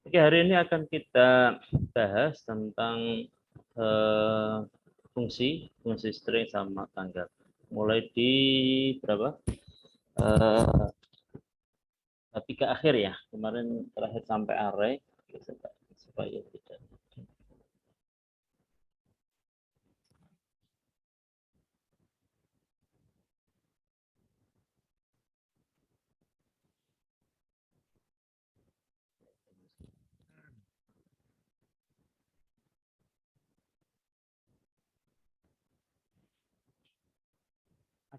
Oke, hari ini akan kita bahas tentang eh, fungsi string sama tanggal. Mulai di berapa? Eh, 3 akhir ya. Kemarin terakhir sampai array. Supaya tidak.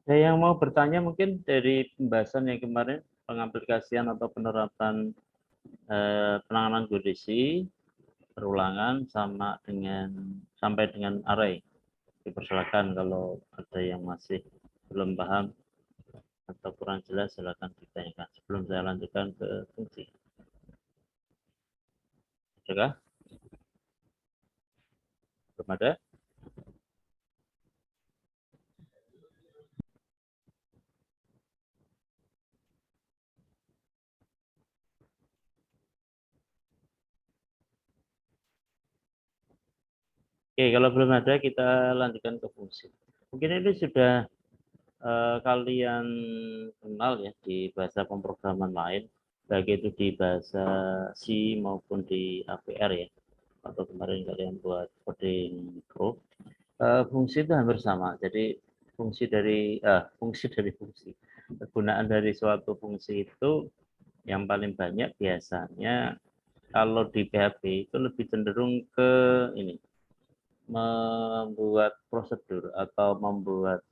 Ada yang mau bertanya mungkin dari pembahasan yang kemarin, pengaplikasian atau penerapan penanganan geodesi, perulangan sama dengan sampai dengan array. Dipersilakan kalau ada yang masih belum paham atau kurang jelas silakan ditanyakan sebelum saya lanjutkan ke fungsi. Adakah? Belum ada? Oke, kalau belum ada kita lanjutkan ke fungsi. Mungkin ini sudah kalian kenal ya di bahasa pemrograman lain, baik itu di bahasa C maupun di APR ya, atau kemarin kalian buat coding pro. Fungsi itu hampir sama. Jadi fungsi kegunaan dari suatu fungsi itu yang paling banyak biasanya kalau di PHP itu lebih cenderung ke ini, membuat prosedur atau membuat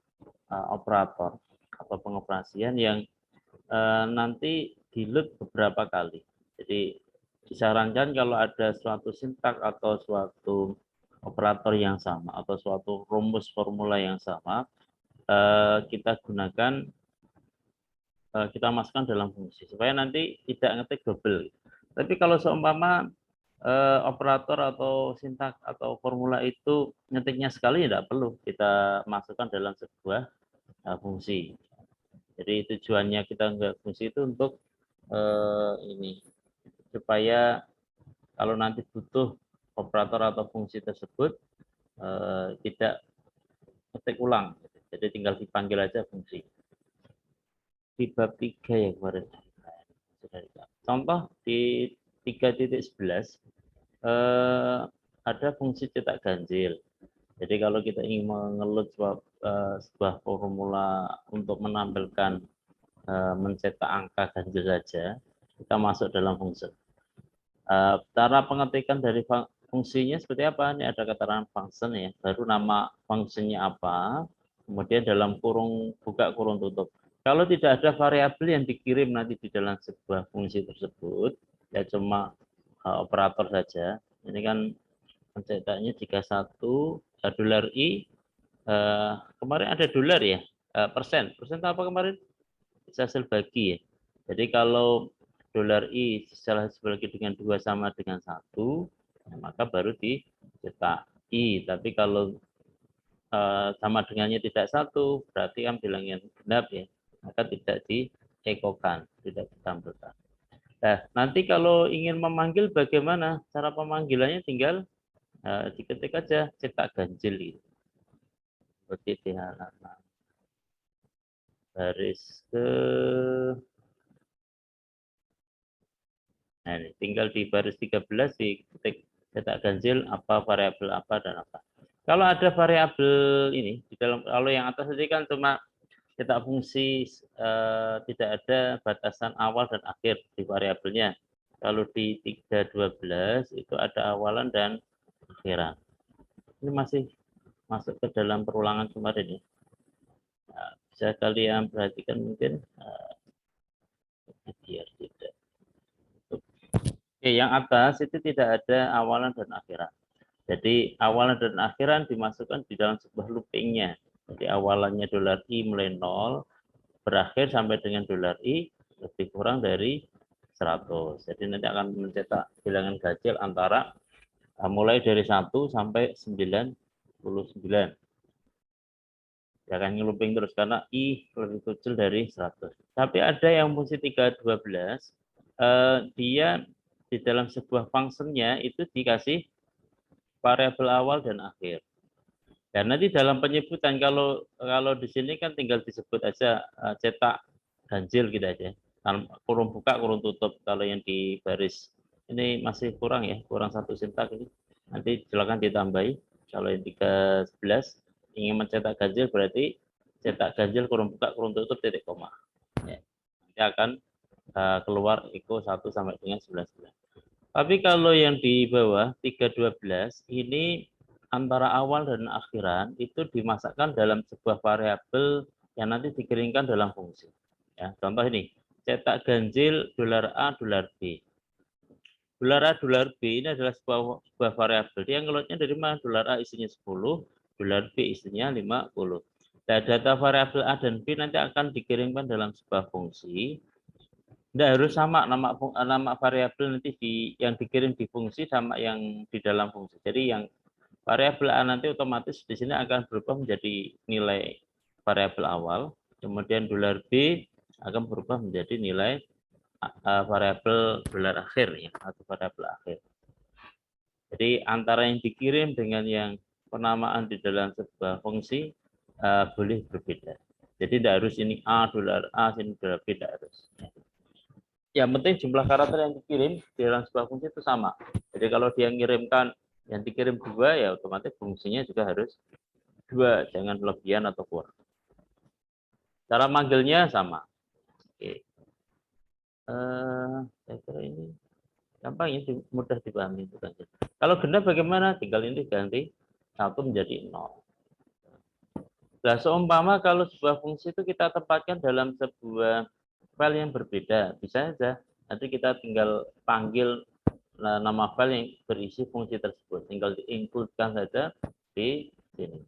operator atau pengoperasian yang nanti di-loop beberapa kali. Jadi disarankan kalau ada suatu sintak atau suatu operator yang sama atau suatu rumus formula yang sama, kita gunakan, kita masukkan dalam fungsi supaya nanti tidak ngetik double. Tapi kalau seumpama operator atau sintak atau formula itu ngetiknya sekali, tidak perlu kita masukkan dalam sebuah fungsi. Jadi tujuannya kita nggak fungsi itu untuk ini supaya kalau nanti butuh operator atau fungsi tersebut tidak ketik ulang. Jadi tinggal dipanggil aja fungsi. Di bab 3 ya kemarin. Contoh di 3.11 ada fungsi cetak ganjil. Jadi kalau kita ingin mengeload sebuah formula untuk menampilkan mencetak angka ganjil saja, kita masuk dalam fungsi. Cara pengetikan dari fungsinya seperti apa? Ini ada keterangan function ya, baru nama fungsinya apa, kemudian dalam kurung buka kurung tutup. Kalau tidak ada variabel yang dikirim nanti di dalam sebuah fungsi tersebut, ya cuma operator saja. Ini kan mencetaknya jika satu dolar i, kemarin ada dolar ya, persen apa kemarin? Hasil bagi ya. Jadi kalau dolar I setelah dibagi dengan 2 sama dengan 1, maka baru dicetak I. Tapi kalau sama dengannya tidak 1, berarti kan bilangnya genap ya. Maka tidak diekokan, tidak ditampilkan. Nah, nanti kalau ingin memanggil bagaimana? Cara pemanggilannya tinggal diketik aja cetak ganjil itu. Seperti di halaman baris ke, nah, ini tinggal di baris 13 diketik cetak ganjil apa variabel apa dan apa. Kalau ada variabel ini di dalam, kalau yang atas tadi kan cuma cetak fungsi, tidak ada batasan awal dan akhir di variabelnya. Kalau di 3.12 itu ada awalan dan akhiran. Ini masih masuk ke dalam perulangan kemarin ya. Nah, bisa kalian perhatikan mungkin biar tidak. Oke, yang atas itu tidak ada awalan dan akhiran. Jadi awalan dan akhiran dimasukkan di dalam sebuah loopingnya. Jadi awalannya dolar I mulai 0, berakhir sampai dengan dolar I lebih kurang dari 100. Jadi nanti akan mencetak bilangan ganjil antara mulai dari 1 sampai 99. Ya kan looping terus karena I lebih kecil dari 100. Tapi ada yang fungsi 312, dia di dalam sebuah functionnya itu dikasih variabel awal dan akhir. Dan nanti dalam penyebutan kalau di sini kan tinggal disebut aja cetak ganjil gitu aja. Kurung buka, kurung tutup. Kalau yang di baris ini masih kurang ya, kurang satu sintak ini. Nanti silakan ditambahi. Kalau yang 311 ingin mencetak ganjil berarti cetak ganjil kurung buka, kurung tutup, titik koma. Ya. Nanti akan keluar Eko 1 sampai dengan 11. Tapi kalau yang di bawah 312 ini antara awal dan akhiran itu dimasukkan dalam sebuah variabel yang nanti dikirimkan dalam fungsi. Ya, contoh ini, cetak ganjil $A, $B. $A, $B ini adalah sebuah variabel. Dia ngelotnya dari mana? $A isinya 10, $B isinya 50. Nah, data variabel A dan B nanti akan dikirimkan dalam sebuah fungsi. Tidak harus sama nama variabel nanti yang dikirim di fungsi sama yang di dalam fungsi. Jadi yang variabel A nanti otomatis di sini akan berubah menjadi nilai variabel awal, kemudian $B akan berubah menjadi nilai variabel $akhir ya, atau variabel akhir. Jadi antara yang dikirim dengan yang penamaan di dalam sebuah fungsi boleh berbeda. Jadi tidak harus ini A, $A, sini $B, tidak harus. Yang penting jumlah karakter yang dikirim di dalam sebuah fungsi itu sama. Jadi kalau dia mengirimkan yang dikirim 2, ya otomatis fungsinya juga harus 2, jangan lebihan atau kurang. Cara manggilnya sama. Oke. Saya kira ini gampang ya, mudah dipahami. Kalau genap bagaimana? Tinggal ini ganti 1 menjadi 0. Nah, seumpama kalau sebuah fungsi itu kita tempatkan dalam sebuah file yang berbeda, bisa saja nanti kita tinggal panggil nama file yang berisi fungsi tersebut, tinggal diinputkan saja di sini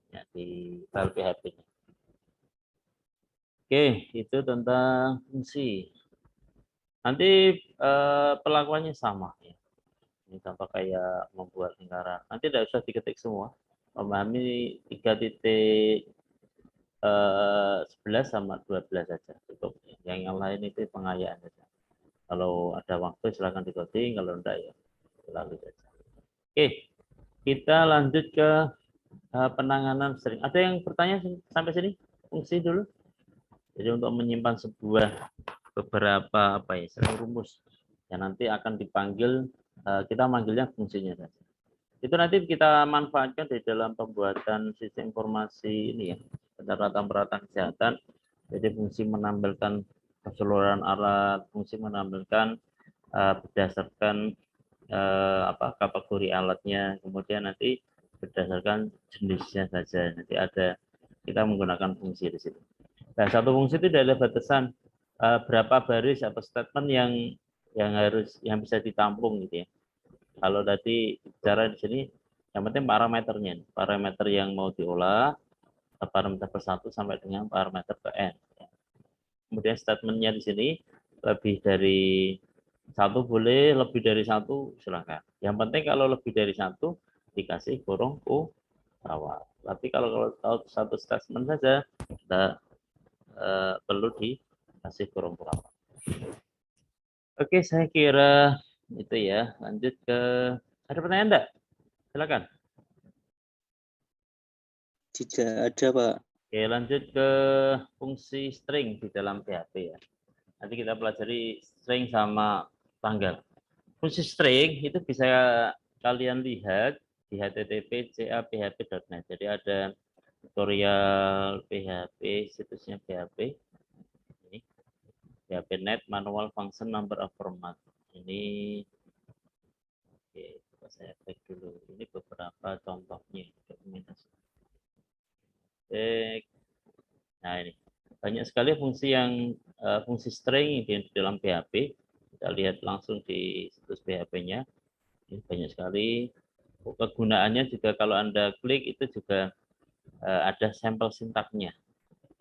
ya, di file PHP-nya. Oke, itu tentang fungsi. Nanti perlakuannya sama ya. Ini contoh kayak membuat lingkaran. Nanti tidak usah diketik semua. Memahami 3.11 sama 12 saja cukup. Yang lain itu pengayaan saja. Kalau ada waktu silakan di-coding, kalau enggak ya lalu saja. Oke, kita lanjut ke penanganan string. Ada yang bertanya sampai sini? Fungsi dulu. Jadi untuk menyimpan sebuah beberapa string rumus yang nanti akan dipanggil, kita manggilnya fungsinya saja. Itu nanti kita manfaatkan di dalam pembuatan sistem informasi ini ya, pencatatan kesehatan. Jadi fungsi menampilkan keseluruhan alat, fungsi menampilkan berdasarkan kategori alatnya, kemudian nanti berdasarkan jenisnya saja. Nanti ada kita menggunakan fungsi di situ. Nah, satu fungsi itu tidak ada batasan berapa baris atau statement yang bisa ditampung gitu ya. Kalau tadi bicara di sini, yang penting parameternya, parameter yang mau diolah, parameter per 1 sampai dengan parameter per n. Kemudian statementnya di sini lebih dari 1 boleh, lebih dari 1 silakan. Yang penting kalau lebih dari 1 dikasih kurung awal. Tapi kalau satu statement saja kita perlu dikasih kurung awal. Oke, saya kira itu ya. Lanjut ke, ada pertanyaan enggak? Silakan. Tidak ada, Pak. Oke, lanjut ke fungsi string di dalam PHP ya. Nanti kita pelajari string sama tanggal. Fungsi string itu bisa kalian lihat di http://caphp.net. Jadi ada tutorial PHP, situsnya PHP. Ini PHP.net manual function number of format. Ini oke, saya cek dulu. Ini beberapa contohnya dokumentasi. Nah ini banyak sekali fungsi fungsi string di dalam PHP. Kita lihat langsung di situs PHP-nya. Ini banyak sekali. Kegunaannya juga kalau Anda klik itu juga ada sampel sintaknya.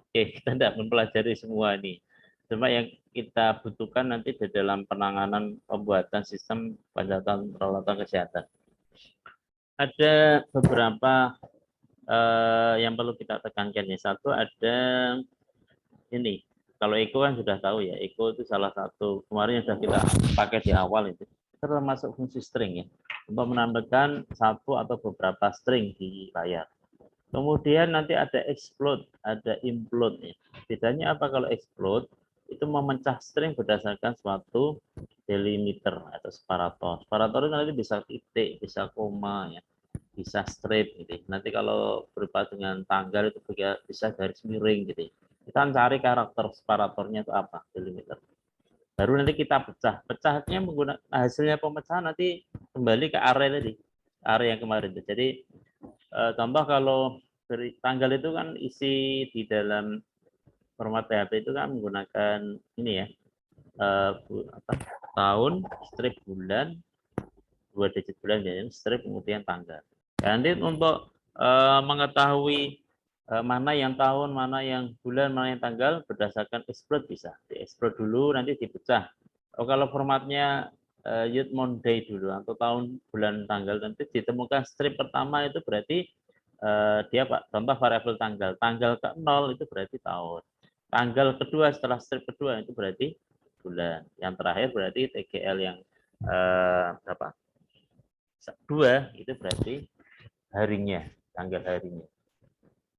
Oke, kita tidak mempelajari semua ini. Cuma yang kita butuhkan nanti di dalam penanganan pembuatan sistem pencatatan peralatan kesehatan. Ada beberapa yang perlu kita tekankan ya. Satu ada ini. Kalau Eko kan sudah tahu ya. Eko itu salah satu kemarin yang sudah kita pakai di awal itu. termasuk fungsi string ya, untuk menambahkan satu atau beberapa string di layar. Kemudian nanti ada explode, ada implode ya. Bedanya apa kalau explode? Itu memecah string berdasarkan suatu delimiter atau separator. Separator itu nanti bisa titik, bisa koma ya, bisa strip gitu. Nanti kalau berupa dengan tanggal itu bisa garis miring gitu. Kita cari karakter separatornya itu apa, delimiter. Baru nanti kita pecah. Pecahnya menggunakan hasilnya pemecahan nanti kembali ke array tadi, array yang kemarin itu. Jadi contoh kalau tanggal itu kan isi di dalam format PHP itu kan menggunakan ini ya, tahun, strip bulan, 2 digit bulan, jadi strip kemudian tanggal. Dan nanti untuk mengetahui mana yang tahun, mana yang bulan, mana yang tanggal berdasarkan explode bisa. Di explode dulu nanti dipecah. Kalau formatnya Youth Monday dulu atau tahun, bulan, tanggal, nanti ditemukan strip pertama itu berarti dia Pak, contoh variabel tanggal. Tanggal ke 0 itu berarti tahun. Tanggal kedua setelah strip kedua itu berarti bulan. Yang terakhir berarti TGL yang berapa? 2 itu berarti harinya, tanggal harinya.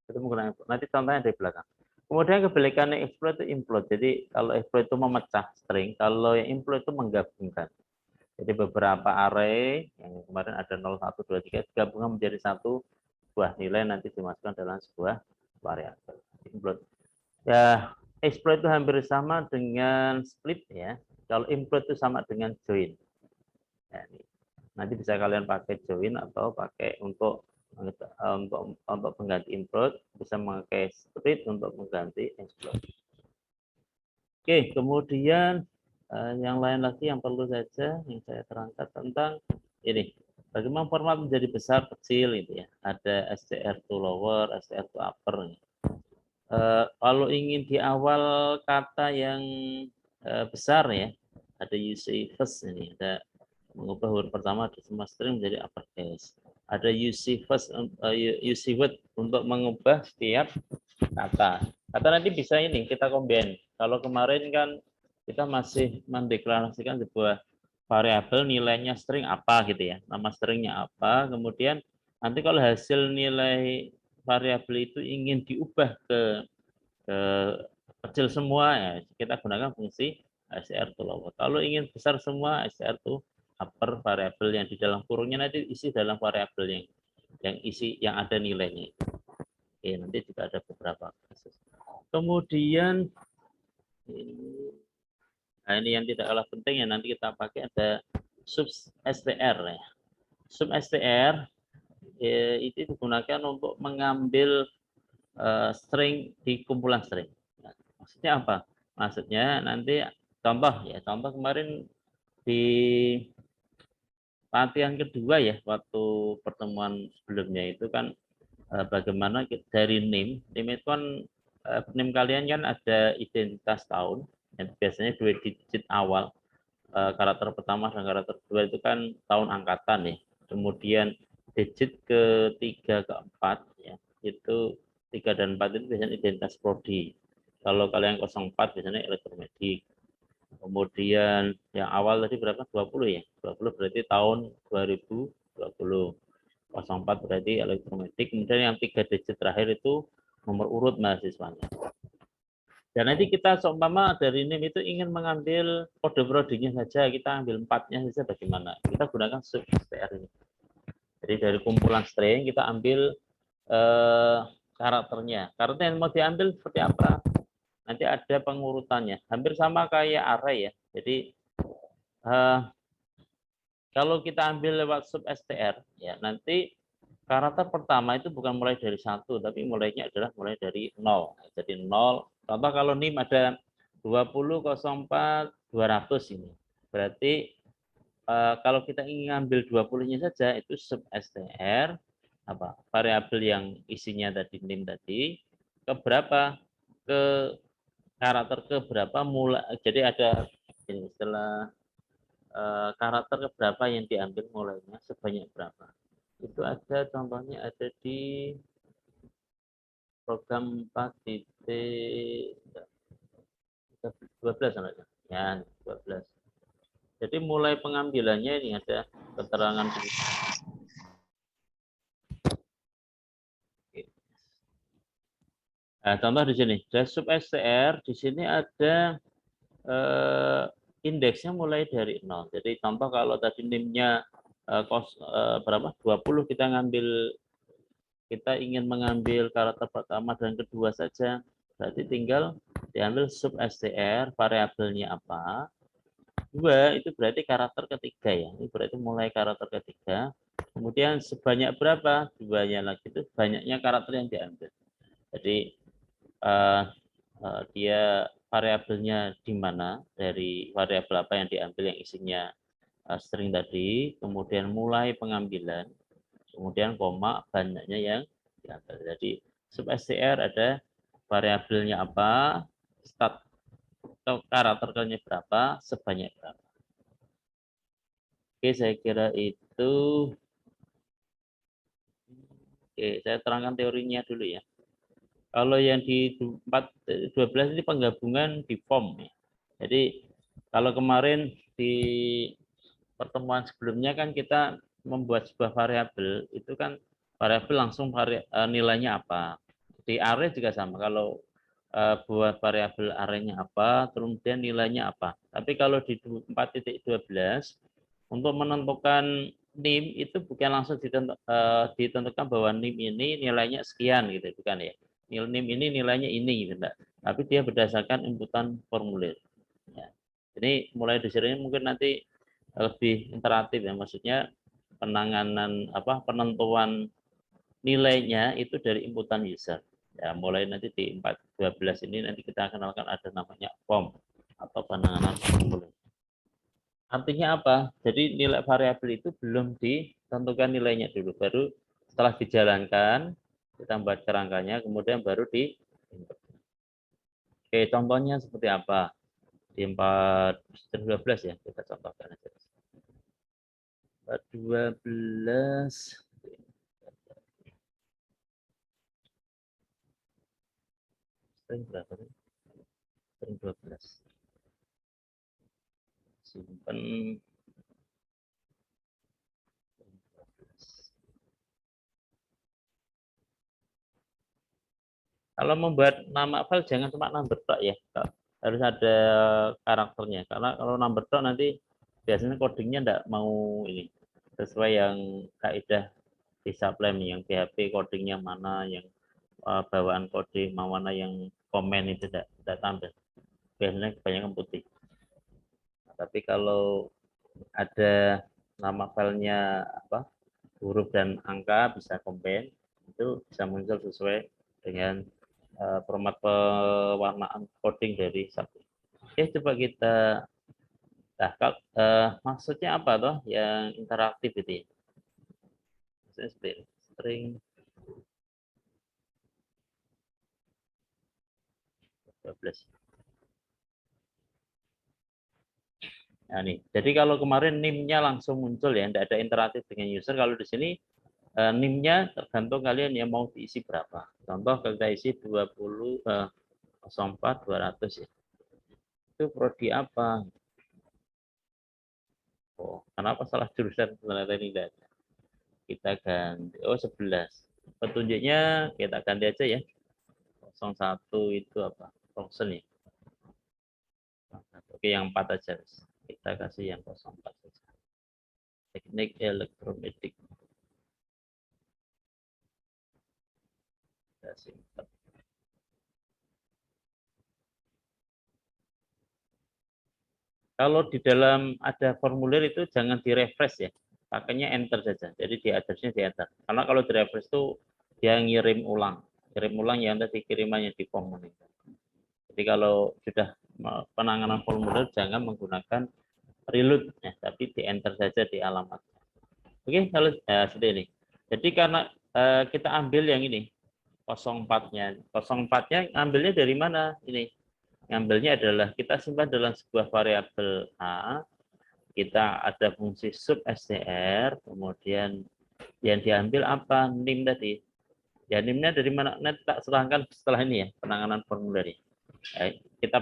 Itu menggunakan nanti contohnya dari belakang. Kemudian kebalikannya explode itu implode. Jadi kalau explode itu memecah string, kalau yang implode itu menggabungkan. Jadi beberapa array yang kemarin ada 0, 1, 2, 3 digabungkan menjadi satu buah nilai nanti dimasukkan dalam sebuah variabel. Implode. Ya, exploit itu hampir sama dengan split ya. Kalau implode itu sama dengan join. Ya, nanti bisa kalian pakai join atau pakai untuk pengganti implode, bisa memakai split untuk mengganti exploit. Oke, kemudian yang lain lagi yang perlu saja yang saya terangkan tentang ini. Bagaimana format menjadi besar, kecil gitu ya. Ada str to lower, str to upper. Kalau ingin di awal kata yang besar ya, ada use first ini, ada mengubah huruf pertama di semua string menjadi uppercase. Ada use first, use word untuk mengubah setiap kata. Kata nanti bisa ini kita combine. Kalau kemarin kan kita masih mendeklarasikan sebuah variabel nilainya string apa gitu ya, nama stringnya apa, kemudian nanti kalau hasil nilai variabel itu ingin diubah ke kecil semua ya, kita gunakan fungsi str to lower. Kalau ingin besar semua, str to upper, variabel yang di dalam kurungnya nanti isi dalam variabel yang isi yang ada nilainya. Oke, nanti juga ada beberapa kasus. Kemudian ini yang tidak kalah penting ya, nanti kita pakai ada sub str ya. Sub str itu digunakan untuk mengambil string di kumpulan string. Nah, maksudnya apa? Maksudnya nanti contoh ya, contoh kemarin di latihan kedua ya, waktu pertemuan sebelumnya itu kan bagaimana dari name itu kan name kalian kan ada identitas tahun, yang biasanya 2 digit awal, karakter pertama dan karakter kedua itu kan tahun angkatan ya. Kemudian digit ketiga, keempat ya, itu 3 dan 4 itu biasanya identitas prodi. Kalau kalian 04 biasanya elektromedik. Kemudian yang awal tadi berapa? 20 ya. 20 berarti tahun 2020. 04 berarti elektromedik. Kemudian yang 3 digit terakhir itu nomor urut mahasiswanya. Dan nanti kita seumpama dari NIM itu ingin mengambil kode prodinya saja, kita ambil 4-nya saja bagaimana? Kita gunakan sub str ini. Jadi dari kumpulan string kita ambil karakternya. Karakter yang mau diambil seperti apa? Nanti ada pengurutannya. Hampir sama kayak array ya. Jadi kalau kita ambil lewat sub str, ya nanti karakter pertama itu bukan mulai dari 1, tapi mulainya adalah mulai dari 0. Jadi 0. Contoh kalau NIM ada 2004 200 ini. Berarti kalau kita ingin ngambil 20-nya saja itu sub str apa variabel yang isinya tadi NIM tadi ke berapa, ke karakter ke berapa mulai, jadi ada ini setelah karakter ke berapa yang diambil mulainya sebanyak berapa. Itu ada contohnya ada di program 4.12 ya, 12. Jadi mulai pengambilannya ini ada keterangan. Nah, contoh di sini, das sub STR di sini ada indeksnya mulai dari 0. Jadi contoh kalau tadi NIM-nya berapa? 20, kita ingin mengambil karakter pertama dan kedua saja. Berarti tinggal diambil sub STR, variabelnya apa. 2 itu berarti karakter ketiga ya. Ini berarti mulai karakter ketiga. Kemudian sebanyak berapa? 2-nya lagi itu banyaknya karakter yang diambil. Jadi dia variabelnya di mana, dari variabel apa yang diambil yang isinya string tadi, kemudian mulai pengambilan, kemudian koma, banyaknya yang diambil. Jadi sub str ada variabelnya apa, start karakternya berapa, sebanyak berapa. Oke, saya kira itu. Oke, saya terangkan teorinya dulu ya. Kalau yang di 12 ini penggabungan di form ya. Jadi kalau kemarin di pertemuan sebelumnya kan kita membuat sebuah variabel, itu kan variabel langsung nilainya apa. Di array juga sama. Kalau buat variabel array-nya apa, kemudian nilainya apa. Tapi kalau di 4.12 untuk menentukan NIM itu bukan langsung ditentukan bahwa NIM ini nilainya sekian gitu, bukan ya. NIM ini nilainya ini gitu, enggak. Tapi dia berdasarkan inputan formulir. Ya. Ini mulai di sini mungkin nanti lebih interaktif ya, maksudnya penentuan nilainya itu dari inputan user. Ya, mulai nanti di 4.12 ini nanti kita kenalkan ada namanya form atau penanganan formulir. Artinya apa? Jadi nilai variabel itu belum ditentukan nilainya dulu, baru setelah dijalankan kita buat kerangkanya, kemudian baru di input. Oke, contohnya seperti apa? Di 4.12 ya, kita contohkan aja. 4.12 string berapa nih? String 12. Simpen. Kalau membuat nama file jangan cuma number tok ya, harus ada karakternya. Karena kalau number tok nanti biasanya codingnya enggak mau ini sesuai yang kaidah di Sublime, yang PHP codingnya mana, yang bawaan kode mana, yang komen itu tidak tampil. Biasanya kebanyakan putih. Nah, tapi kalau ada nama filenya huruf dan angka bisa combine, itu bisa muncul sesuai dengan format pewarnaan coding dari Sublime. Oke, coba kita maksudnya apa toh yang interaktif itu ya? Maksudnya seperti string 12. Nah, nih. Jadi kalau kemarin NIM-nya langsung muncul ya, tidak ada interaktif dengan user. Kalau di sini NIM-nya tergantung kalian yang mau diisi berapa. Contoh kita isi 04 200 ya. Itu prodi apa? Oh, kenapa salah jurusan ternyata ini tidak ada. Kita ganti. Oh, 11. Petunjuknya kita ganti aja ya. 01 itu apa? Function ya. Oke, yang 4 aja. Kita kasih yang 04 saja. Teknik elektromagnetik. Kita simpan. Kalau di dalam ada formulir itu jangan di-refresh ya. Pakainya enter saja. Jadi di address-nya di enter. Karena kalau di-refresh itu dia ngirim ulang. Kirim ulang yang tadi kirimannya di form. Jadi kalau sudah penanganan formulir jangan menggunakan reload ya, tapi di enter saja di alamat. Oke, kalau seperti ini. Jadi karena kita ambil yang ini 04-nya. 04-nya ambilnya dari mana? Ini. Ngambilnya adalah kita simpan dalam sebuah variabel A, kita ada fungsi sub str, kemudian yang diambil apa? NIM tadi. Ya, NIM-nya dari mana? Nanti tak serahkan setelah ini ya, penanganan formulir. Kita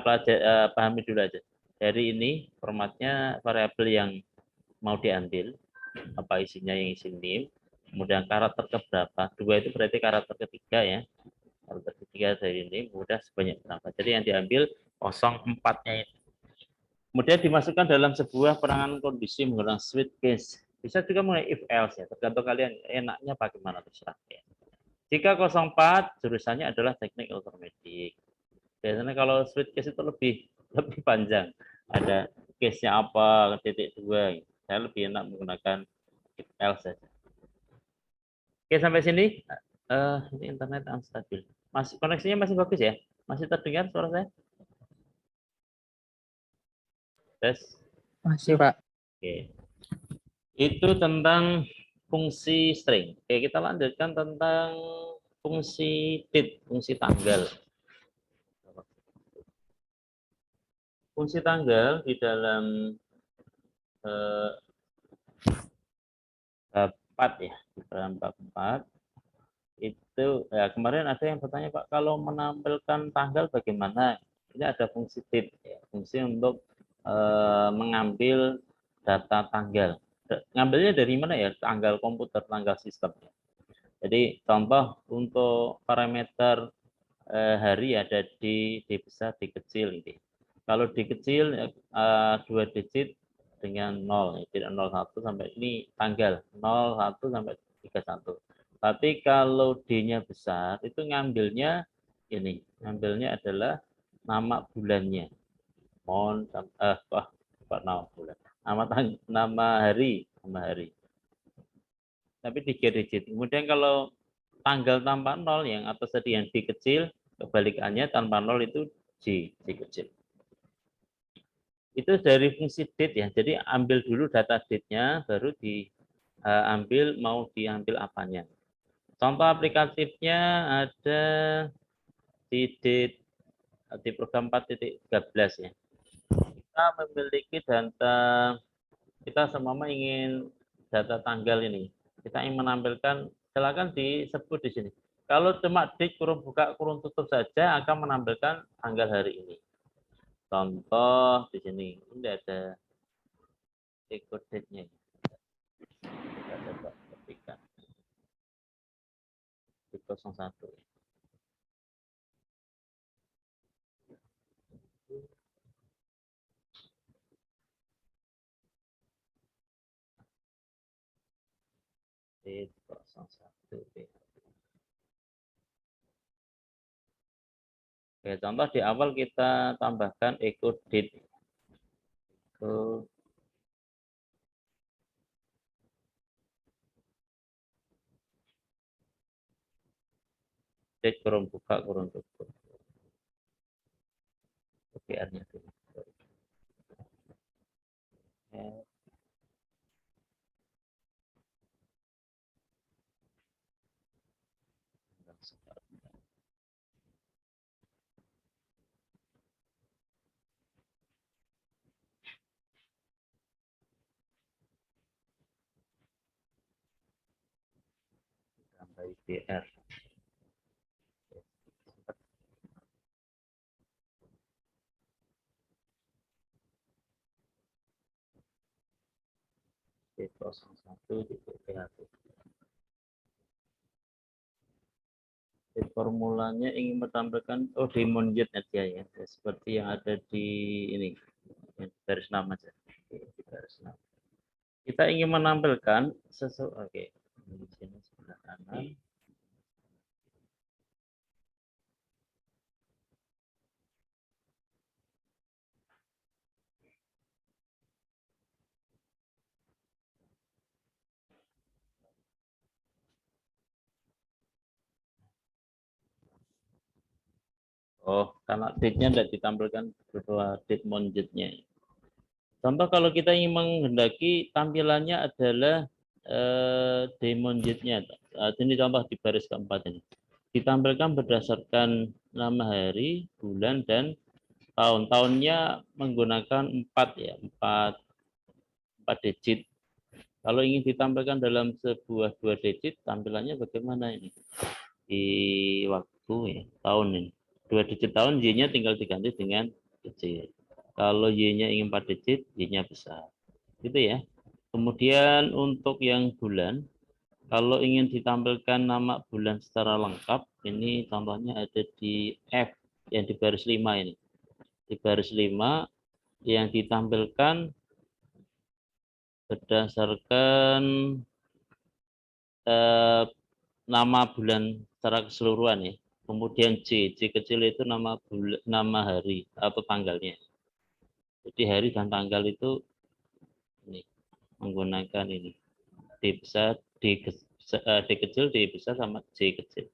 pahami dulu aja. Dari ini formatnya variabel yang mau diambil, apa isinya yang isi NIM, kemudian karakter keberapa, 2 itu berarti karakter ketiga ya, karakter ketiga dari NIM, kemudian sebanyak berapa. Jadi yang diambil 04-nya itu. Kemudian dimasukkan dalam sebuah perangan kondisi menggunakan switch case. Bisa juga menggunakan if else ya, tergantung kalian enaknya bagaimana terserah ya. Jika 04 jurusannya adalah teknik elektronik. Biasanya kalau switch case itu lebih panjang. Ada case-nya apa, titik 2. Saya lebih enak menggunakan if else saja. Oke, sampai sini ini internet unstable. Koneksinya masih bagus ya? Masih terdengar suara saya? Tes. Masih, Pak. Oke. Itu tentang fungsi string. Oke, kita lanjutkan tentang fungsi date, fungsi tanggal. Fungsi tanggal di dalam bab 4 ya, di dalam bab 4 itu ya, kemarin ada yang bertanya Pak, kalau menampilkan tanggal bagaimana? Ini ada fungsi date, ya, fungsi untuk mengambil data tanggal. Ngambilnya dari mana ya? Tanggal komputer, tanggal sistem. Jadi contoh untuk parameter hari ada di D besar, D kecil ini. Kalau D kecil 2 digit dengan 0, tidak 01 sampai ini tanggal 01 sampai 31. Tapi kalau D-nya besar itu ngambilnya ini, ngambilnya adalah nama bulannya. Nama bulan. Nama hari, Tapi 3 digit. Kemudian kalau tanggal tanpa 0 yang atas tadi yang D kecil, kebalikannya tanpa 0 itu J kecil. Itu dari fungsi date ya. Jadi ambil dulu data date-nya, baru diambil mau diambil apanya. Contoh aplikatifnya ada di date di program 4.13 ya. Kita memiliki data, kita semua ingin data tanggal ini. Kita ingin menampilkan, silakan disebut di sini. Kalau cuma date kurung buka kurung tutup saja akan menampilkan tanggal hari ini. Contoh di sini, ini ada echo date-nya. Kita coba ketikkan. Di 01. Di 01. Oke, contoh di awal kita tambahkan echo date. Echo date kurung buka kurung tutup. PR-nya dulu. Tambah PR. D01 di PHP. Formulanya ingin menampilkan demonjet aja ya, seperti yang ada di ini garis nama saja. Garis nama. Kita ingin menampilkan sesuatu. Oke, di sini sebelah kanan. Oh, karena date-nya tidak ditampilkan berupa date monjetnya. Contoh kalau kita ingin menghendaki tampilannya adalah demonjetnya. Ini contoh di baris keempat ini. Ditampilkan berdasarkan nama hari, bulan, dan tahun. Tahunnya menggunakan 4 ya, 4 digit. Kalau ingin ditampilkan dalam sebuah 2 digit, tampilannya bagaimana ini? Di waktu ya, tahun ini. 2 digit tahun, Y-nya tinggal diganti dengan kecil. Kalau Y-nya ingin 4 digit, Y-nya besar. Gitu ya. Kemudian untuk yang bulan, kalau ingin ditampilkan nama bulan secara lengkap, ini contohnya ada di F, yang di baris 5 ini. Di baris 5, yang ditampilkan berdasarkan nama bulan secara keseluruhan ya. Kemudian C kecil itu nama hari atau tanggalnya. Jadi hari dan tanggal itu ini menggunakan ini D besar, D kecil, D besar sama C kecil.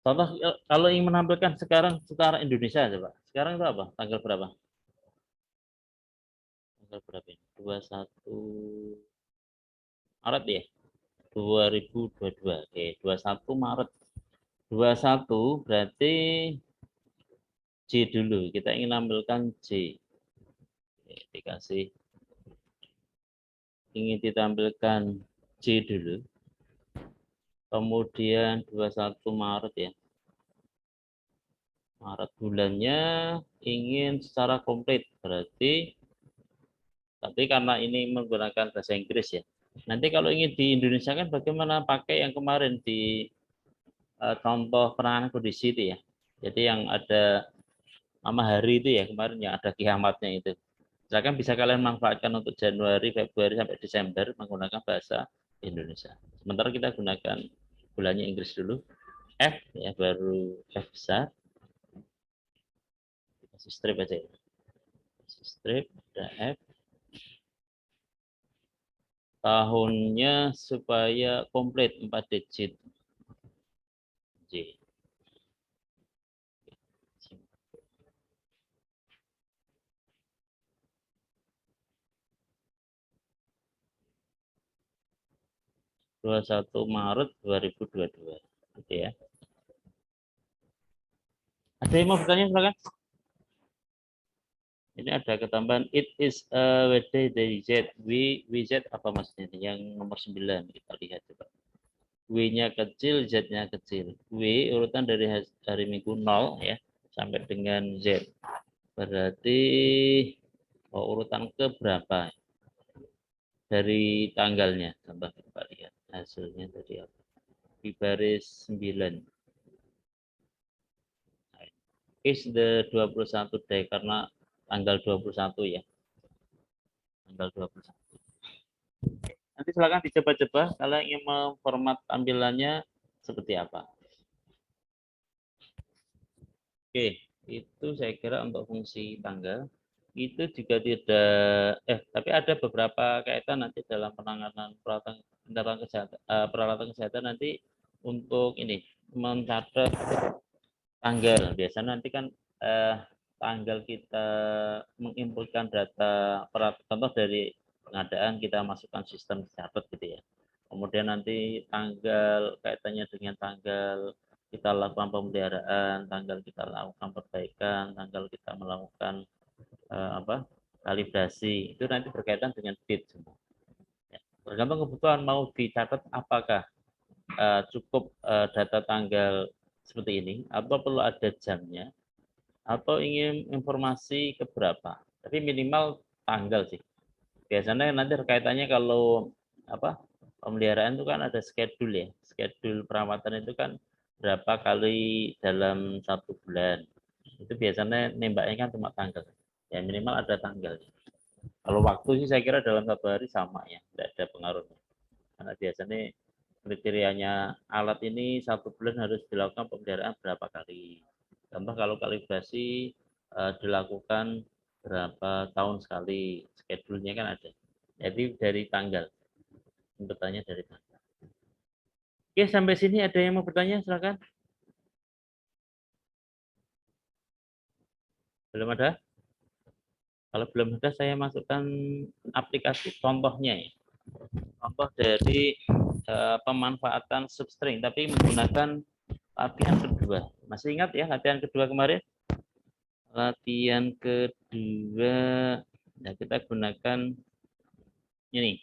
Contoh kalau ingin menampilkan sekarang secara Indonesia coba. Sekarang itu apa? Tanggal berapa? Tanggal berapa ini? 21 Maret ya? 2022. Oke, 21 Maret. 21 berarti J dulu. Kita ingin menampilkan J. Oke, dikasih ingin ditampilkan J dulu. Kemudian 21 Maret ya. Maret bulannya ingin secara komplit. Berarti tapi karena ini menggunakan bahasa Inggris ya. Nanti kalau ingin di Indonesia kan bagaimana pakai yang kemarin di contoh penanganan kondisi itu ya. Jadi yang ada nama hari itu ya kemarin yang ada kiamatnya itu. Misalkan bisa kalian manfaatkan untuk Januari, Februari sampai Desember menggunakan bahasa Indonesia. Sementara kita gunakan bulannya Inggris dulu. F ya baru F besar. Kasih strip aja ya. Kasih strip ada F. Tahunnya supaya komplit 4 digit. J. 21 Maret 2022. Gitu ya. Ada yang mau bertanya silakan? Ini ada ketambahan it is a weekday dari Z. WZ apa maksudnya? Yang nomor 9 kita lihat coba. W-nya kecil, Z-nya kecil. W urutan dari hari Minggu 0 ya sampai dengan Z. Berarti urutan ke berapa? Dari tanggalnya. Coba kita lihat hasilnya tadi apa. Di baris 9. Is the 21 day karena tanggal 21 ya. Tanggal 21. Nanti silakan dicoba-coba kalau ingin memformat tampilannya seperti apa. Oke, itu saya kira untuk fungsi tanggal. Itu juga tidak, tapi ada beberapa kaitan nanti dalam penanganan peralatan kesehatan nanti untuk ini mencatat tanggal. Biasanya nanti kan tanggal kita menginputkan data contoh dari pengadaan kita masukkan sistem catat gitu ya. Kemudian nanti tanggal kaitannya dengan tanggal kita lakukan pemeliharaan, tanggal kita lakukan perbaikan, tanggal kita melakukan kalibrasi. Itu nanti berkaitan dengan date semua. Ya. Tergantung kebutuhan mau dicatat apakah cukup data tanggal seperti ini atau perlu ada jamnya atau ingin informasi keberapa. Tapi minimal tanggal sih. Biasanya nanti kaitannya kalau pemeliharaan itu kan ada schedule ya. Schedule perawatan itu kan berapa kali dalam 1 bulan. Itu biasanya nembaknya kan cuma tanggal. Ya minimal ada tanggal. Kalau waktu sih saya kira dalam 1 hari sama ya, tidak ada pengaruhnya. Karena biasanya kriterianya alat ini 1 bulan harus dilakukan pemeliharaan berapa kali. Contoh kalau kalibrasi dilakukan berapa tahun sekali, schedule-nya kan ada. Jadi dari tanggal, bertanya dari tanggal. Oke, sampai sini ada yang mau bertanya, silakan. Belum ada? Kalau belum ada, saya masukkan aplikasi contohnya ya. Contoh dari pemanfaatan substring, tapi menggunakan latihan kedua. Masih ingat ya latihan kedua kemarin? Latihan kedua, ya kita gunakan ini.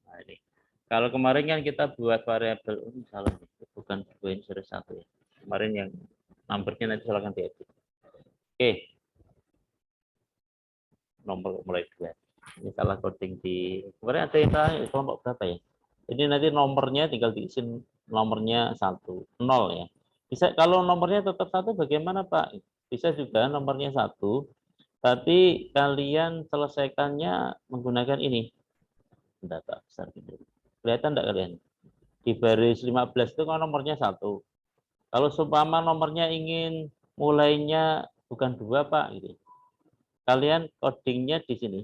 Nah, ini. Kalau kemarin kan kita buat variabel, salah, bukan 2 ini sudah 1 ya. Kemarin yang numbernya nanti silakan diedit. Oke. nomor mulai 2. Ini salah coding di kemarin ada yang tanya kelompok berapa ya? Jadi nanti nomornya tinggal diisi nomornya 1, 0 ya. Bisa kalau nomornya tetap 1 bagaimana Pak? Bisa juga nomornya 1, tapi kalian selesaikannya menggunakan ini. Data besar gitu. Kelihatan enggak kalian? Di baris 15 itu kan nomornya 1. Kalau seumpama nomornya ingin mulainya bukan 2 Pak gitu. Kalian codingnya di sini.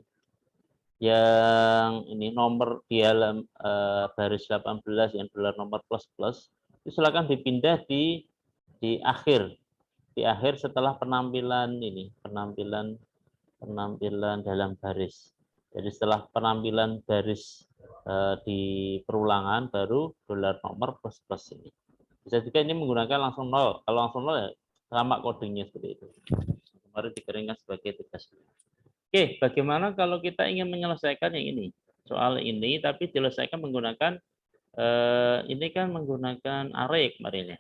Yang ini nomor di dalam baris 18 yang dolar nomor plus itu silakan dipindah di akhir setelah penampilan ini penampilan dalam baris. Jadi setelah penampilan baris di perulangan baru dolar nomor plus ini. Bisa juga ini menggunakan langsung 0. Kalau langsung 0 ya sama codingnya seperti itu. Kemarin dikeringkan sebagai tugas. Oke, bagaimana kalau kita ingin menyelesaikan yang ini? Soal ini tapi diselesaikan menggunakan ini kan menggunakan array kemarin ya.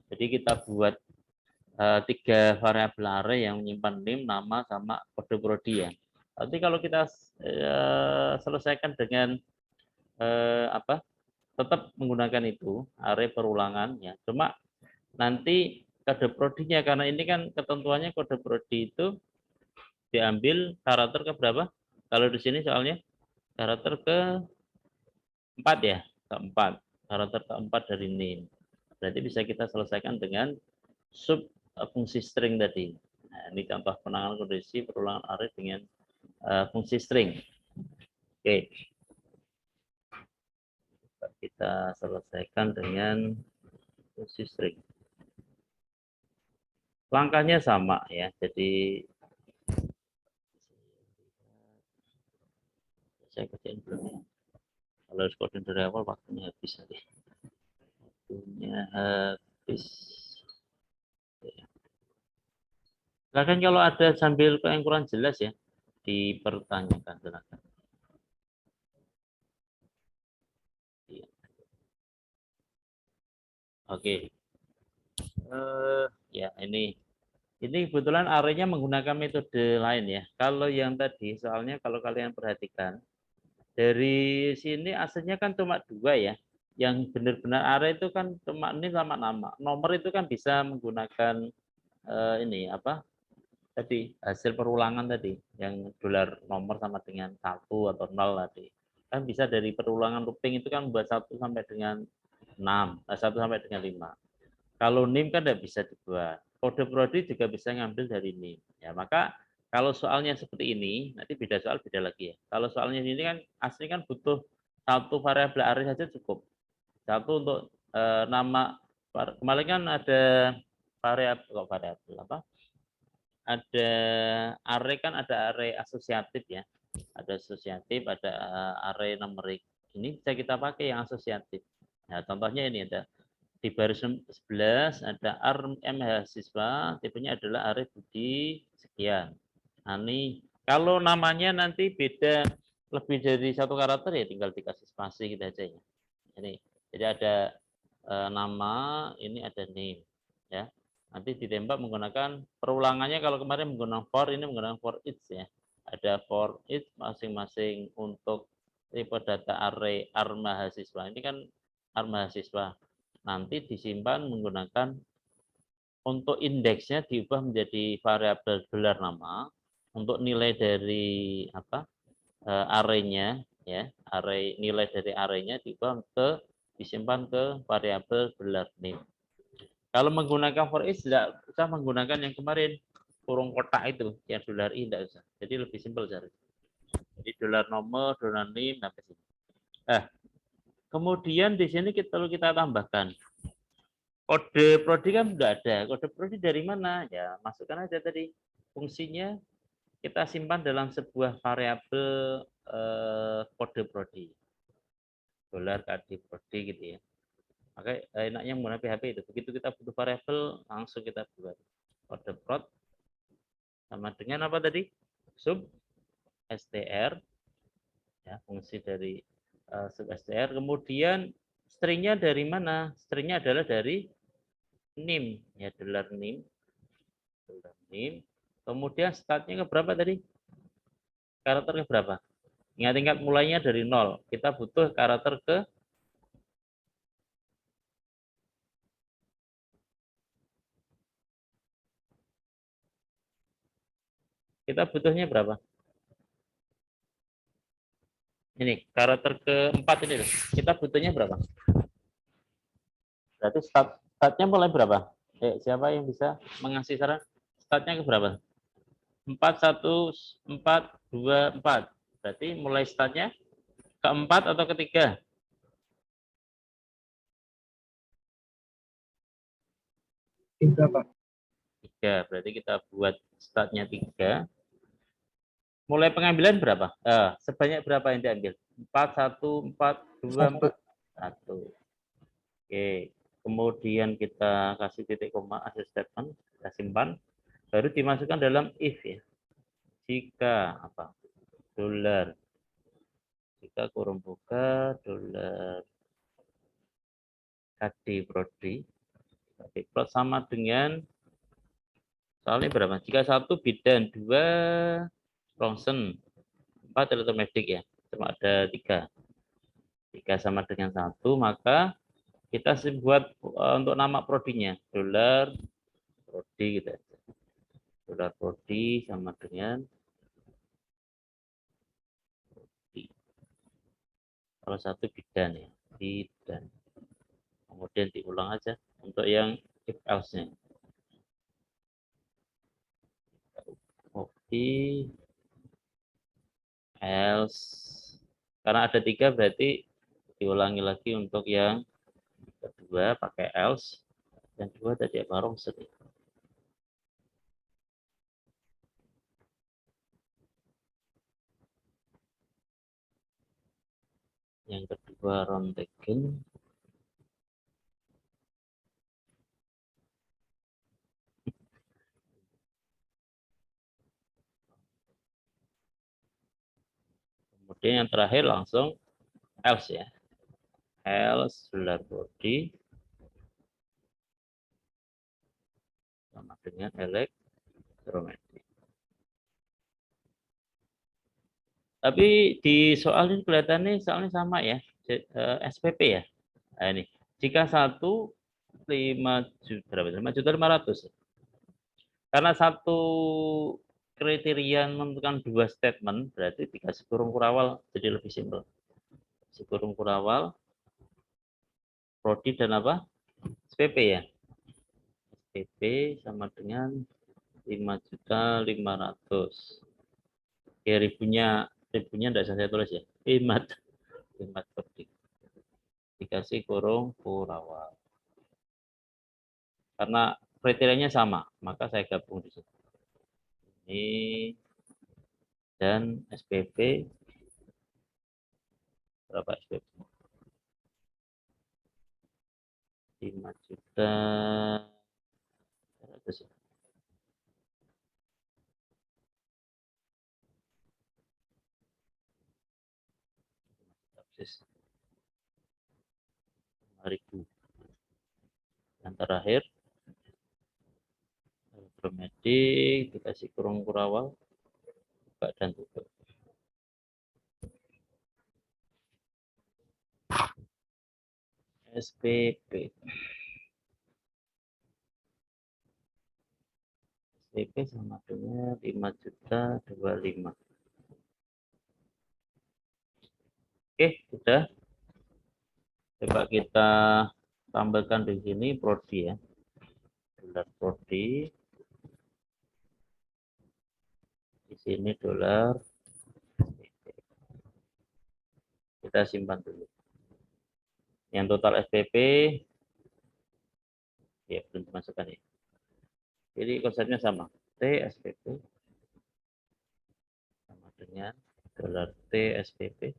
Jadi kita buat 3 variabel array yang menyimpan name, nama, sama kode prodi ya. Nanti kalau kita selesaikan dengan tetap menggunakan itu array perulangan ya. Cuma nanti kode prodinya karena ini kan ketentuannya kode prodi itu diambil karakter ke berapa? Kalau di sini soalnya karakter ke-4 ya, ke-4. Karakter ke-4 dari name. Berarti bisa kita selesaikan dengan sub fungsi string tadi. Nah, ini contoh penanganan kondisi perulangan array dengan fungsi string. Oke. Kita selesaikan dengan fungsi string. Langkahnya sama ya. Jadi saya kerjain belum ya. Kalau harus coding dari awal waktunya habis nanti. Waktunya habis. Silakan kalau ada sambil yang kurang jelas ya dipertanyakan silakan. Oke. Ya ini kebetulan arraynya menggunakan metode lain ya. Kalau yang tadi soalnya kalau kalian perhatikan dari sini aslinya kan cuma 2 ya. Yang benar-benar array itu kan cuma ini sama nama. Nomor itu kan bisa menggunakan ini apa? Tadi hasil perulangan tadi yang dolar nomor sama dengan 1 atau 0 tadi. Kan bisa dari perulangan looping itu kan buat 1 sampai dengan 6, 1 sampai dengan 5. Kalau NIM kan tidak bisa dibuat. Kode prodi juga bisa ngambil dari NIM. Ya, maka kalau soalnya seperti ini, nanti beda soal beda lagi ya. Kalau soalnya ini kan asli kan butuh satu variabel array saja cukup. Satu untuk nama kemarin kan ada variabel apa? Ada array kan ada array asosiatif ya. Ada asosiatif, ada array numerik. Ini bisa kita pakai yang asosiatif. Nah, contohnya ini ada di baris 11 ada mahasiswa, tipenya adalah array budi sekian. Nah, ini kalau namanya nanti beda lebih dari 1 karakter ya tinggal dikasih spasi gitu aja ya. Ini jadi ada nama, ini ada name ya. Nanti ditembak menggunakan perulangannya kalau kemarin menggunakan for, ini menggunakan for each ya. Ada for each masing-masing untuk tipe data array mahasiswa. Ini kan mahasiswa. Nanti disimpan menggunakan untuk indeksnya diubah menjadi variabel dolar nama, untuk nilai dari apa arraynya ya, nilai dari arraynya diubah disimpan ke variabel dolar name. Kalau menggunakan for each tidak usah menggunakan yang kemarin kurung kotak itu yang dolar i tidak usah. Jadi lebih simpel cari. Jadi dolar nomor, dolar name sampai sini. Kemudian di sini kita tambahkan kode prodi kan sudah ada. Kode prodi dari mana? Ya, masukkan aja tadi. Fungsinya kita simpan dalam sebuah variabel kode prodi. Dolar kode prodi gitu ya. Maka enaknya menggunakan PHP itu. Begitu kita butuh variabel, langsung kita buat. Kode prod sama dengan apa tadi? Sub str. Ya, fungsi dari sub str. Kemudian stringnya dari mana? Stringnya adalah dari NIM ya, dolar NIM. Kemudian startnya ke berapa tadi? Karakter ke berapa? Ingat-ingat mulainya dari 0. Kita butuh karakter ke kita butuhnya berapa? Ini karakter keempat ini loh. Kita butuhnya berapa? Berarti startnya mulai berapa? Siapa yang bisa mengasih saran? Startnya ke berapa? 4, 1, 4, 2, 4. Berarti mulai startnya keempat atau ketiga? Tiga, Pak. Tiga. Berarti kita buat startnya 3. Mulai pengambilan berapa? Sebanyak berapa yang diambil? 4, 1, 4, 2, 4. 1. Oke. Kemudian kita kasih titik koma akhir statement, kita simpan. Baru dimasukkan dalam if ya. Jika apa? Dolar. Jika kurung buka dolar KD Prodi. KD Prod sama dengan soalnya berapa? Jika 1 bidan, 2 Ronsen, 4 elektromatik ya. Cuma ada 3. 3 sama dengan 1, maka kita buat untuk nama prodinya. Dolar Prodi gitu. Dolar Prodi sama dengan Prodi. Kalau satu bidan ya. Bidan. Kemudian diulang aja untuk yang if else-nya. Prodi else. Karena ada 3 berarti diulangi lagi untuk yang kedua pakai else. Dan 2 tadi apa? Ronsen. Yang kedua Rontegen. Kemudian yang terakhir langsung else ya. Else dolar body sama dengan elektromatik. Tapi di soal ini kelihatannya soalnya sama ya. SPP ya. Nah, ini. Jika 5 juta berapa? 5.500.000. Karena satu kriteria menentukan 2 statement berarti dikasih kurung kurawal jadi lebih simpel. Kasih kurung kurawal prodi dan apa? SPP ya. SPP sama dengan 5.500.000. Oke, ribunya enggak saya tulis ya. Imat prodi. Dikasih kurung kurawal. Karena kriterianya sama, maka saya gabung di situ. Ini dan SPP berapa SPP? 5.100.000. Ribu. Yang terakhir elektromedik dikasih kurung kurawal buka dan tutup. SPP SPP sama dengan 5.025. Oke, sudah. Coba kita tambahkan di sini prodi ya. Dolar prodi. Di sini dolar. Kita simpan dulu. Yang total SPP ya belum dimasukkan ya. Jadi konsepnya sama. T SPP sama dengan dolar T SPP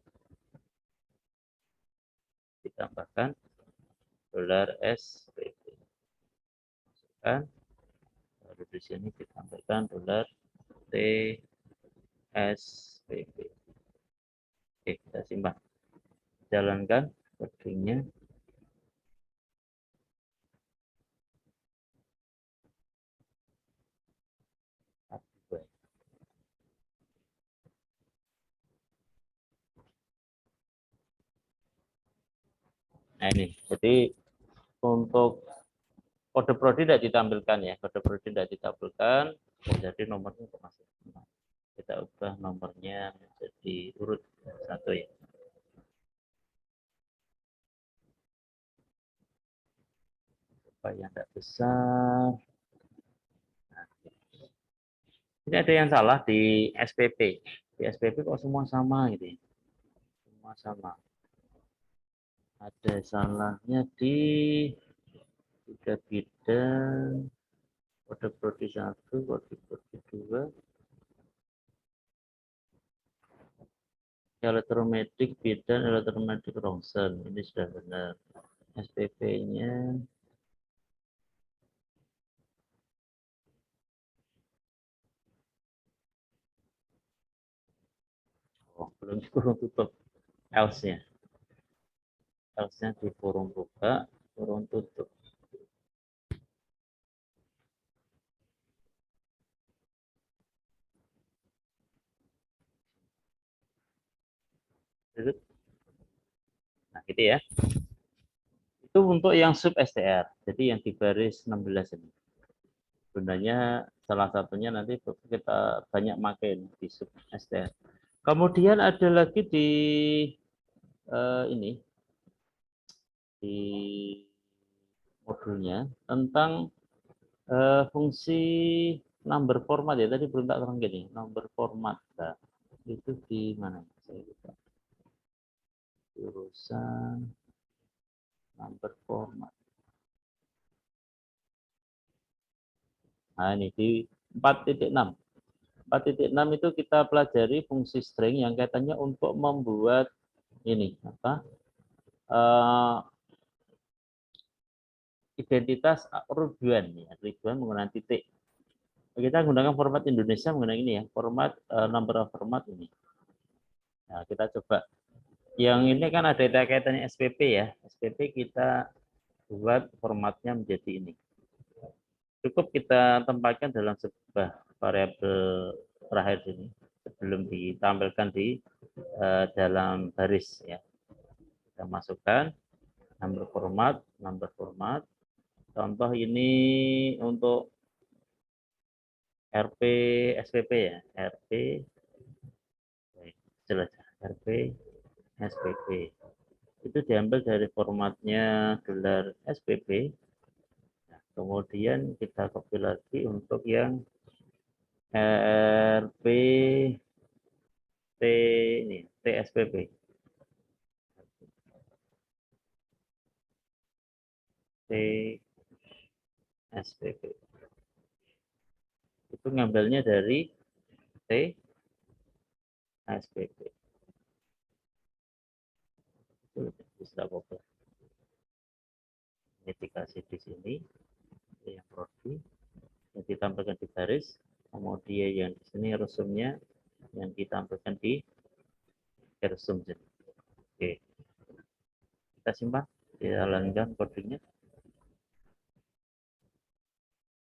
ditambahkan dolar SPP. Masukkan. Lalu di sini ditambahkan dolar T SPP. Oke, kita simpan. Jalankan codingnya. Nah ini, jadi untuk kode prodi tidak ditampilkan ya, kode prodi tidak ditampilkan, jadi nomornya masuk. Kita ubah nomornya menjadi urut 1 ya. Supaya tidak besar. Nah, ini ada yang salah di SPP. Di SPP kok semua sama gitu ya. Semua sama. Ada salahnya di 3 bidang, kode prodi 1, kode prodi 2, elektromedik bidang elektromedik Rongsen. Ini sudah benar. SPP-nya belum kurung tutup else-nya. Else-nya di kurung buka, kurung tutup. Nah, gitu ya. Itu untuk yang sub STR. Jadi yang di baris 16 ini. Gunanya salah satunya nanti kita banyak makin di sub STR. Kemudian ada lagi di ini di modulnya tentang fungsi number format ya. Tadi belum tak terang gini, number format. Nah, itu di mana? Saya lupa. Urusan number format. Nah, ini di 4.6. 4.6 itu kita pelajari fungsi string yang kaitannya untuk membuat ini apa? Identitas ribuan ya, ribuan menggunakan titik. Kita gunakan format Indonesia menggunakan ini ya, format number of format ini. Nah, kita coba. Yang ini kan ada kaitannya SPP ya. SPP kita buat formatnya menjadi ini. Cukup kita tempatkan dalam sebuah variabel terakhir ini sebelum ditampilkan di dalam baris ya. Kita masukkan number format. Contoh ini untuk RP SPP ya, RP jelas RP SPP. Itu diambil dari formatnya gelar SPP. Nah, kemudian kita copy lagi untuk yang RP T ini TSPP. TSPP. Itu ngambilnya dari TSPP. Itu bisa apa? Ini dikasih di sini yang prodi yang ditampilkan di baris, kemudian yang di sini resumnya yang ditampilkan di resum. Oke, kita simpan, kita lanjutkan kodenya.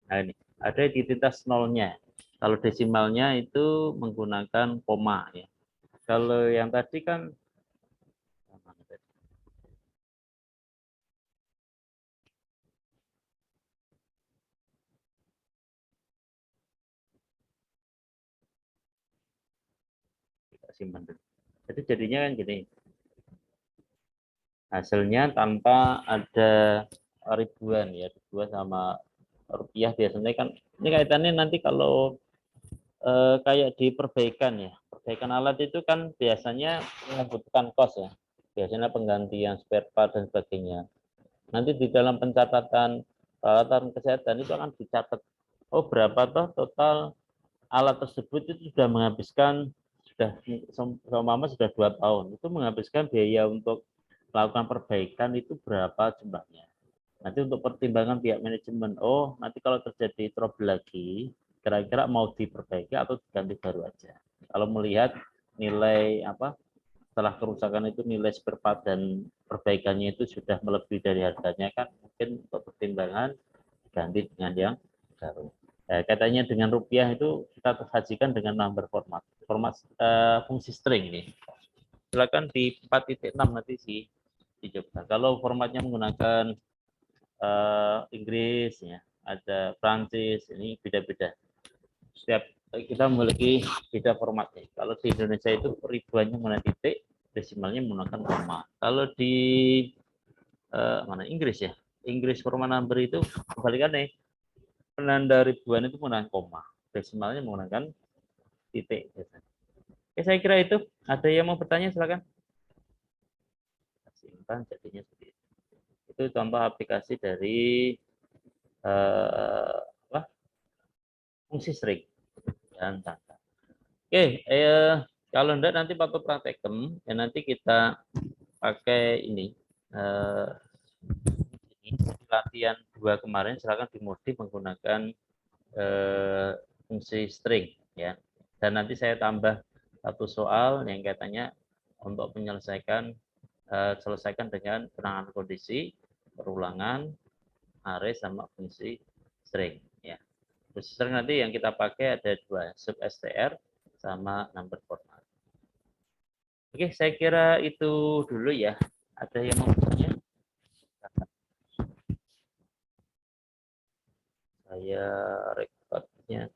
Nah ini ada identitas nolnya. Kalau desimalnya itu menggunakan koma ya. Kalau yang tadi kan kita simpan dulu. Jadi jadinya kan gini. Hasilnya tanpa ada ribuan ya, ribuan sama rupiah biasanya kan ini kaitannya nanti kalau kayak di perbaikan ya. Perbaikan alat itu kan biasanya membutuhkan kos ya. Biasanya penggantian spare part dan sebagainya. Nanti di dalam pencatatan peralatan kesehatan itu akan dicatat, oh berapa toh total alat tersebut itu sudah menghabiskan sudah seumpama sudah 2 tahun itu menghabiskan biaya untuk melakukan perbaikan itu berapa jumlahnya. Nanti untuk pertimbangan pihak manajemen, oh nanti kalau terjadi trouble lagi, kira-kira mau diperbaiki atau diganti baru aja. Kalau melihat nilai apa setelah kerusakan itu nilai spare part dan perbaikannya itu sudah melebihi dari harganya kan mungkin untuk pertimbangan ganti dengan yang baru. Katanya dengan rupiah itu kita sajikan dengan number format fungsi string nih. Silakan di 4.6 nanti sih dicoba. Kalau formatnya menggunakan Inggris, ya, ada Prancis, ini beda-beda. Setiap kita memiliki beda formatnya. Kalau di Indonesia itu ribuannya menggunakan titik, desimalnya menggunakan koma. Kalau di mana Inggris ya, Inggris format number itu kebalikannya, penanda ribuan itu menggunakan koma, desimalnya menggunakan titik. Oke, saya kira itu. Ada yang mau bertanya, silakan. Simpan jadinya seperti itu. Itu contoh aplikasi dari apa? Fungsi string dan tangga. Oke, kalau enggak nanti waktu praktekem, ya nanti kita pakai ini. Latihan 2 kemarin silakan dimodif menggunakan fungsi string, ya. Dan nanti saya tambah satu soal yang katanya untuk menyelesaikan selesaikan dengan penanganan kondisi, perulangan, array sama fungsi string, ya. Fungsi string nanti yang kita pakai ada 2, substr sama number format. Oke, saya kira itu dulu ya. Ada yang mau bertanya? Saya rekodnya